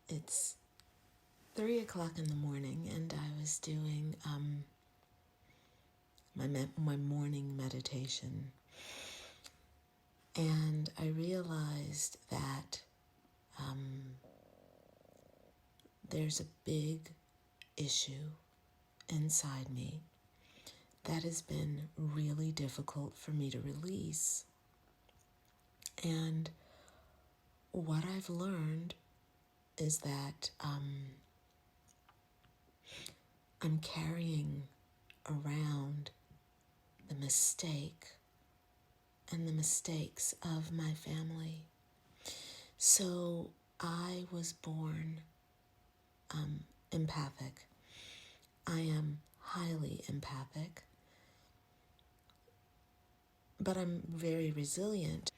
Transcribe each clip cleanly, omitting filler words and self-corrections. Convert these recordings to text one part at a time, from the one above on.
It's 3 o'clock in the morning, and I was doing my morning meditation, and I realized that there's a big issue inside me that has been really difficult for me to release. And what I've learned is that I'm carrying around the mistake and the mistakes of my family. So I was born empathic. I am highly empathic, but I'm very resilient.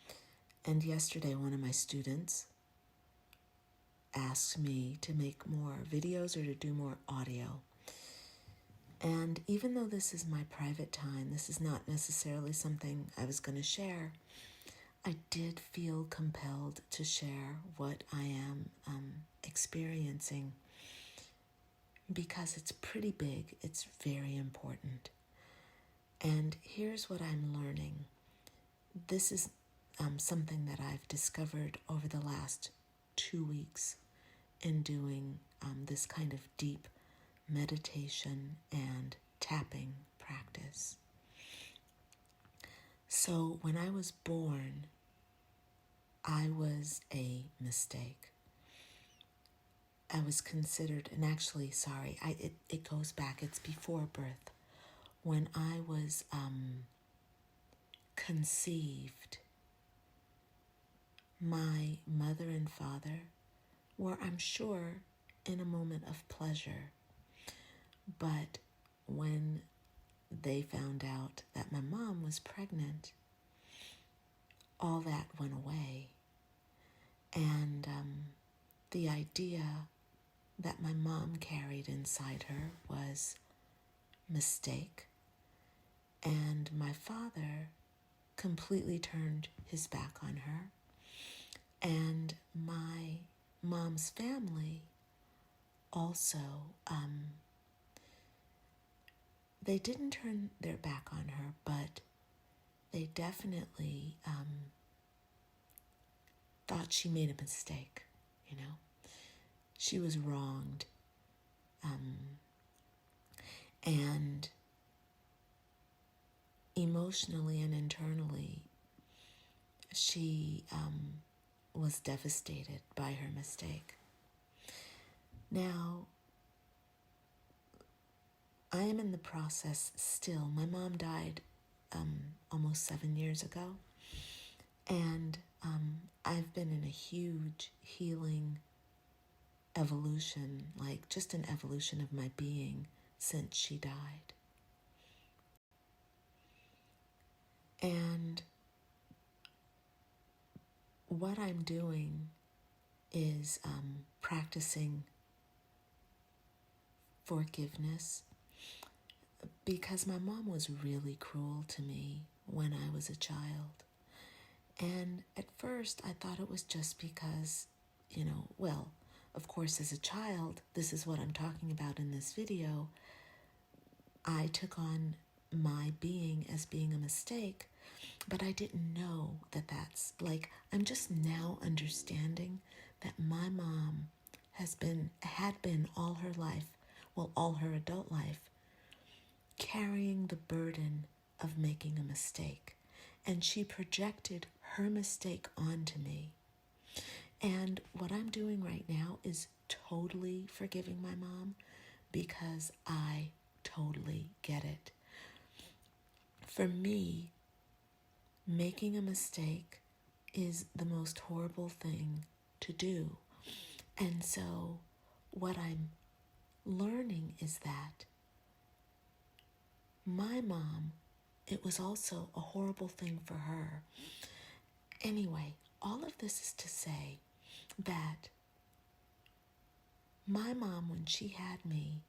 And yesterday, one of my students asked me to make more videos or to do more audio. And even though this is my private time, this is not necessarily something I was going to share, I did feel compelled to share what I am experiencing because it's pretty big, it's very important. And here's what I'm learning. This is something that I've discovered over the last 2 weeks in doing this kind of deep meditation and tapping practice. So when I was born, I was a mistake. I was considered, and actually, it goes back, it's before birth. When I was conceived, my mother and father were, I'm sure, in a moment of pleasure. But when they found out that my mom was pregnant, all that went away. And the idea that my mom carried inside her was mistake. And my father completely turned his back on her. And my mom's family also, they didn't turn their back on her, but they definitely thought she made a mistake, She was wronged. And emotionally and internally, she was devastated by her mistake. Now, I am in the process still. My mom died almost 7 years ago, and I've been in a huge healing evolution, like just an evolution of my being since she died. And what I'm doing is practicing forgiveness, because my mom was really cruel to me when I was a child. And at first I thought it was just because, of course, as a child, this is what I'm talking about in this video, I took on my being as being a mistake, but I didn't know that that's I'm just now understanding that my mom had been all her life, all her adult life, carrying the burden of making a mistake. And she projected her mistake onto me. And what I'm doing right now is totally forgiving my mom, because I totally get it. For me, making a mistake is the most horrible thing to do. And so what I'm learning is that my mom, it was also a horrible thing for her. Anyway, all of this is to say that my mom, when she had me,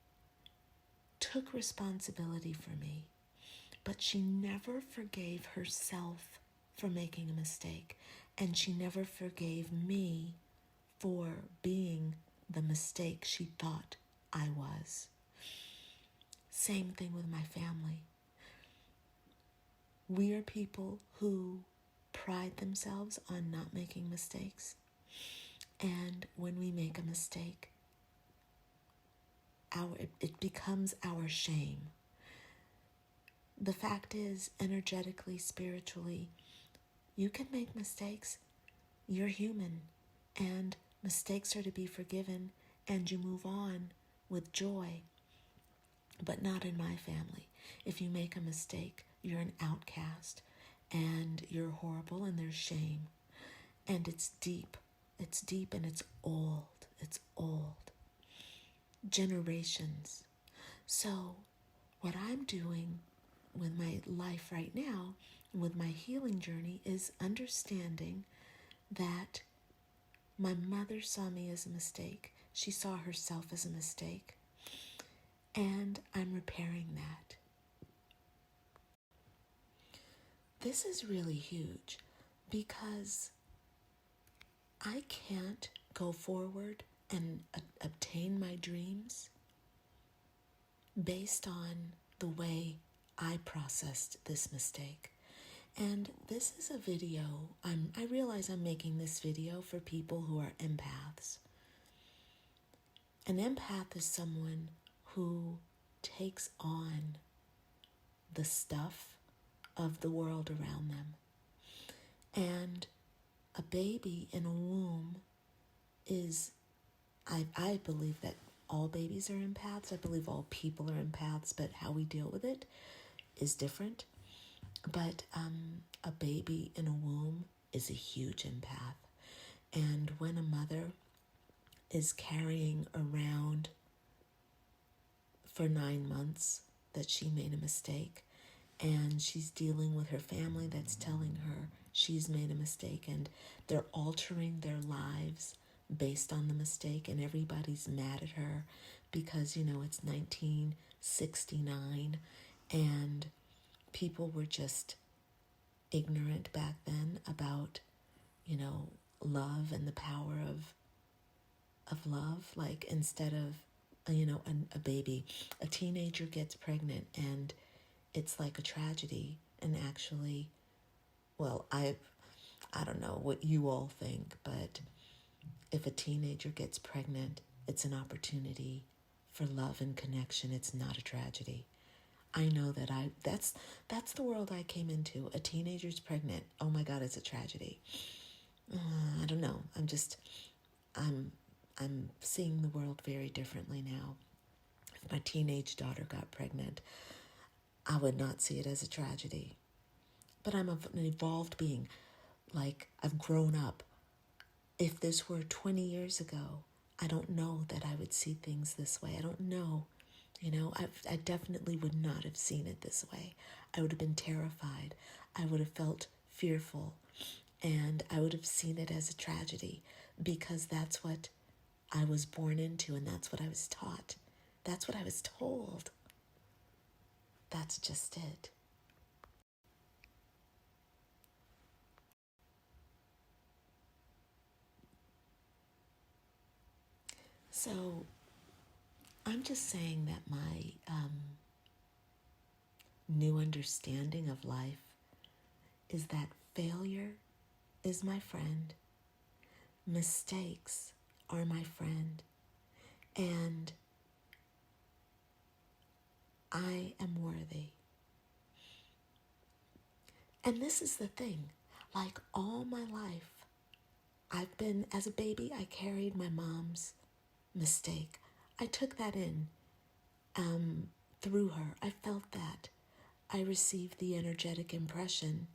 took responsibility for me, but she never forgave herself for making a mistake, and she never forgave me for being the mistake she thought I was. Same thing with my family. We are people who pride themselves on not making mistakes. And when we make a mistake, it becomes our shame. The fact is, energetically, spiritually, you can make mistakes. You're human, and mistakes are to be forgiven, and you move on with joy. But not in my family. If you make a mistake, you're an outcast, and you're horrible, and there's shame. And it's deep. It's deep, and it's old. It's old. Generations. So what I'm doing with my life right now, with my healing journey, is understanding that my mother saw me as a mistake. She saw herself as a mistake. And I'm repairing that. This is really huge because I can't go forward and obtain my dreams based on the way I processed this mistake. And this is a video, I realize I'm making this video for people who are empaths. An empath is someone who takes on the stuff of the world around them. And a baby in a womb is, I believe that all babies are empaths. I believe all people are empaths, but how we deal with it is different. But a baby in a womb is a huge empath. And when a mother is carrying around for 9 months that she made a mistake, and she's dealing with her family that's telling her she's made a mistake, and they're altering their lives based on the mistake, and everybody's mad at her because, it's 1969, and people were just ignorant back then about, love and the power of love. Like, instead of, a baby, a teenager gets pregnant, and it's like a tragedy. And actually, well, I don't know what you all think, but if a teenager gets pregnant, it's an opportunity for love and connection. It's not a tragedy. I know that that's the world I came into. A teenager's pregnant. Oh my God, it's a tragedy. I don't know. I'm seeing the world very differently now. If my teenage daughter got pregnant, I would not see it as a tragedy. But I'm an evolved being. Like, I've grown up. If this were 20 years ago, I don't know that I would see things this way. I don't know. I definitely would not have seen it this way. I would have been terrified. I would have felt fearful. And I would have seen it as a tragedy because that's what I was born into, and that's what I was taught. That's what I was told. That's just it. So I'm just saying that my new understanding of life is that failure is my friend, mistakes are my friend, and I am worthy. And this is the thing, like, all my life, as a baby, I carried my mom's mistake. I took that in through her. I felt that. I received the energetic impression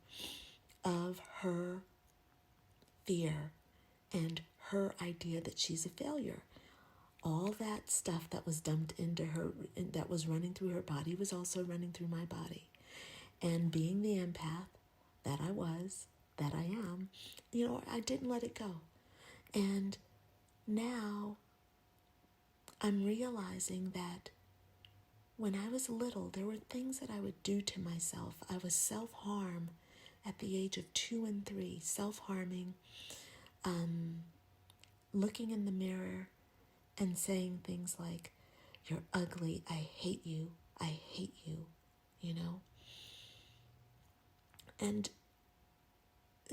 of her fear and her idea that she's a failure. All that stuff that was dumped into her, that was running through her body, was also running through my body. And being the empath that I was, that I am, I didn't let it go. And now I'm realizing that when I was little, there were things that I would do to myself. I was self-harm at the age of 2 and 3, self-harming, looking in the mirror and saying things like, "You're ugly, I hate you, you know? And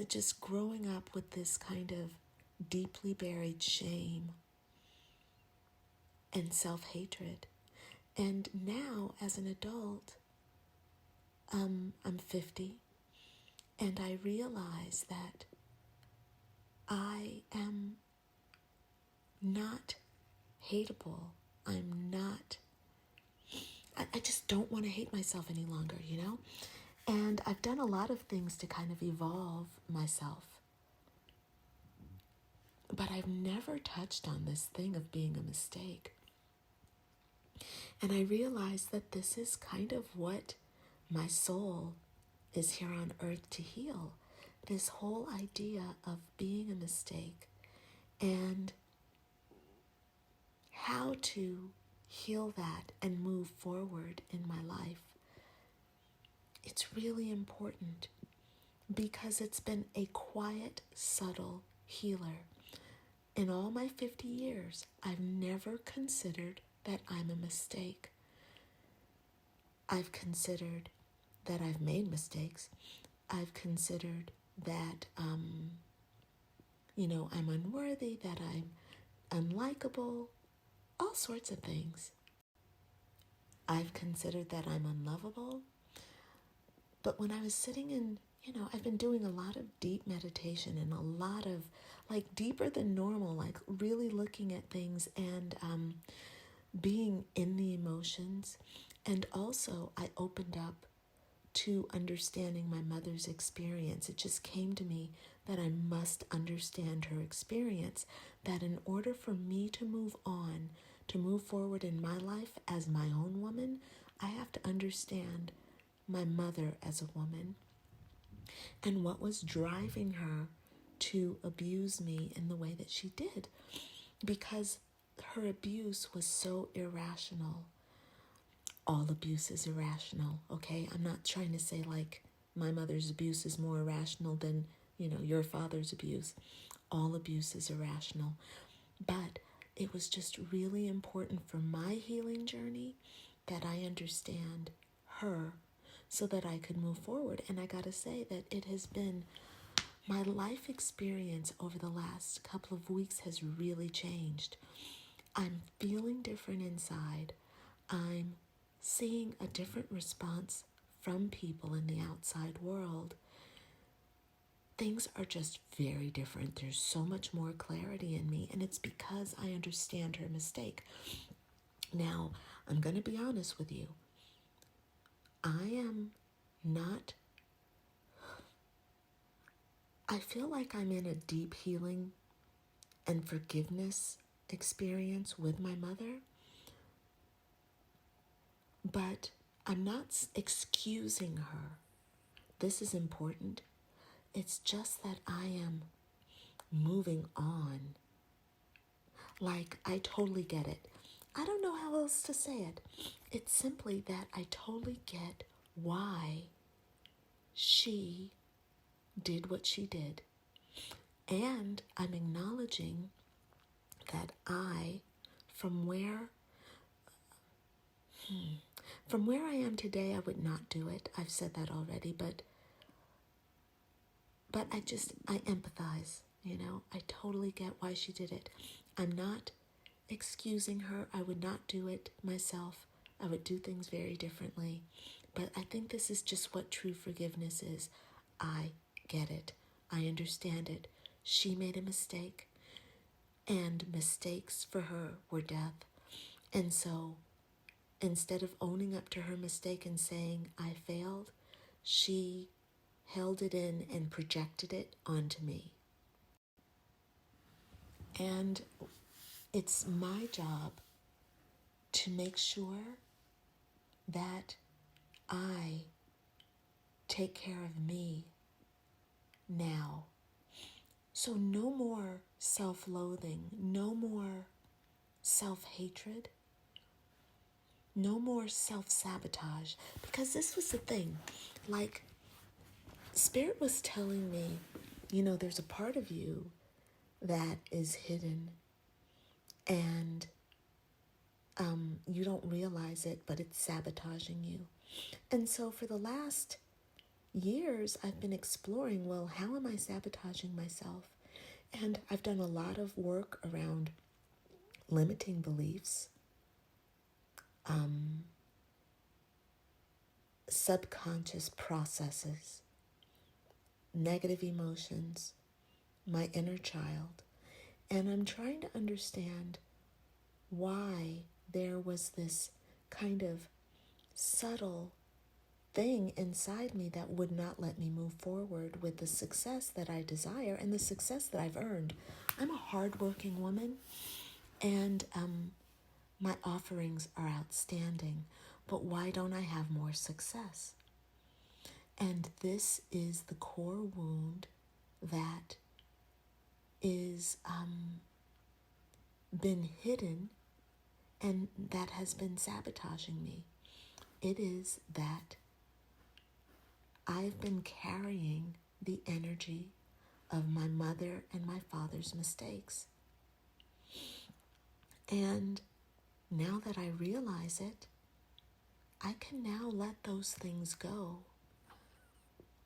just growing up with this kind of deeply buried shame and self-hatred. And now, as an adult, I'm 50, and I realize that I am not hateable. I just don't want to hate myself any longer, you know? And I've done a lot of things to kind of evolve myself. But I've never touched on this thing of being a mistake. And I realize that this is kind of what my soul is here on earth to heal. This whole idea of being a mistake and how to heal that and move forward in my life. It's really important because it's been a quiet, subtle healer. In all my 50 years, I've never considered that I'm a mistake. I've considered that I've made mistakes. I've considered that, I'm unworthy, that I'm unlikable, all sorts of things. I've considered that I'm unlovable. But when I was sitting in, I've been doing a lot of deep meditation and a lot of, deeper than normal, really looking at things and being in the emotions. And also, I opened up to understanding my mother's experience. It just came to me that I must understand her experience, that in order for me to move on, to move forward in my life as my own woman, I have to understand my mother as a woman and what was driving her to abuse me in the way that she did, because her abuse was so irrational. All abuse is irrational, okay? I'm not trying to say my mother's abuse is more irrational than, your father's abuse. All abuse is irrational. But it was just really important for my healing journey that I understand her so that I could move forward. And I gotta say that it has been, my life experience over the last couple of weeks has really changed. I'm feeling different inside. I'm seeing a different response from people in the outside world. Things are just very different. There's so much more clarity in me, and it's because I understand her mistake. Now, I'm going to be honest with you. I feel like I'm in a deep healing and forgiveness experience with my mother, but I'm not excusing her. This is important. It's just that I am moving on. I totally get it. I don't know how else to say it. It's simply that I totally get why she did what she did. And I'm acknowledging that from where I am today, I would not do it. I've said that already, but I empathize, I totally get why she did it. I'm not excusing her. I would not do it myself. I would do things very differently. But I think this is just what true forgiveness is. I get it. I understand it. She made a mistake, and mistakes for her were death. And so instead of owning up to her mistake and saying, I failed, she held it in and projected it onto me. And it's my job to make sure that I take care of me now. So no more self-loathing, no more self-hatred, no more self-sabotage. Because this was the thing, Spirit was telling me, there's a part of you that is hidden, And you don't realize it, but it's sabotaging you. And so for the last years, I've been exploring, well, how am I sabotaging myself? And I've done a lot of work around limiting beliefs, subconscious processes, negative emotions, my inner child. And I'm trying to understand why there was this kind of subtle thing inside me that would not let me move forward with the success that I desire and the success that I've earned. I'm a hardworking woman, and my offerings are outstanding, but why don't I have more success? And this is the core wound that is been hidden and that has been sabotaging me. It is that I've been carrying the energy of my mother and my father's mistakes. And now that I realize it, I can now let those things go.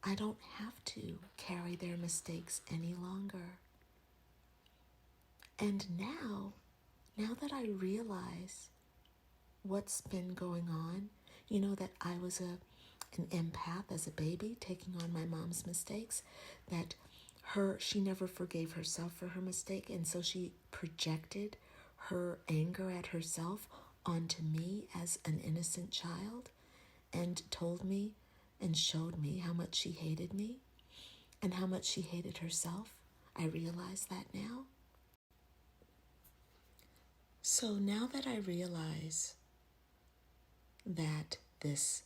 I don't have to carry their mistakes any longer. And now that I realize what's been going on, that I was an empath as a baby, taking on my mom's mistakes, that she never forgave herself for her mistake, and so she projected her anger at herself onto me as an innocent child and told me and showed me how much she hated me and how much she hated herself. I realize that now. So now that I realize that there's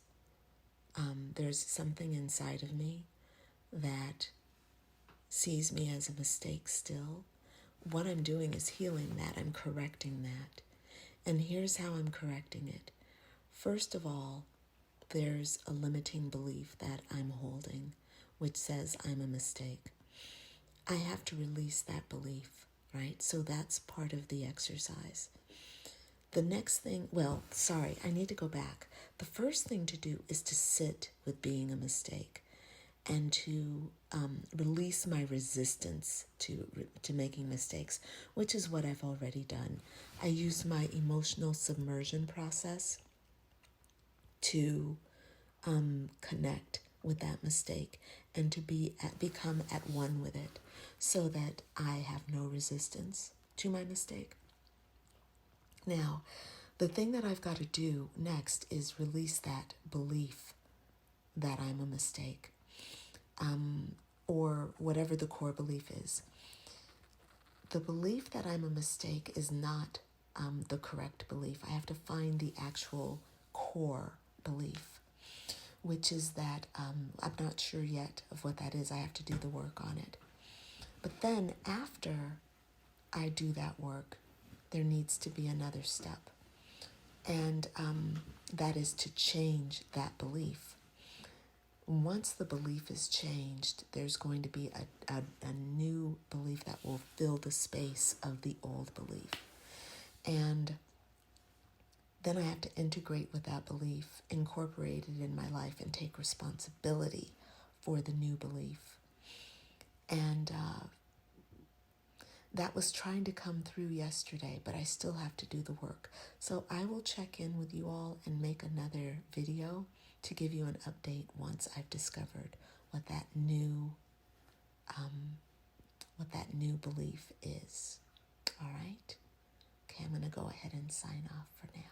something inside of me that sees me as a mistake still, what I'm doing is healing that. I'm correcting that. And here's how I'm correcting it. First of all, there's a limiting belief that I'm holding, which says I'm a mistake. I have to release that belief, right? So that's part of the exercise. The next thing, I need to go back. The first thing to do is to sit with being a mistake and to release my resistance to making mistakes, which is what I've already done. I use my emotional submersion process to connect with that mistake and to become at one with it so that I have no resistance to my mistake. Now, the thing that I've got to do next is release that belief that I'm a mistake, or whatever the core belief is. The belief that I'm a mistake is not the correct belief. I have to find the actual core belief, which is that I'm not sure yet of what that is. I have to do the work on it. But then after I do that work, there needs to be another step. And that is to change that belief. Once the belief is changed, there's going to be a new belief that will fill the space of the old belief. And then I have to integrate with that belief, incorporate it in my life, and take responsibility for the new belief. And that was trying to come through yesterday, but I still have to do the work. So I will check in with you all and make another video to give you an update once I've discovered what that new belief is. All right? Okay, I'm going to go ahead and sign off for now.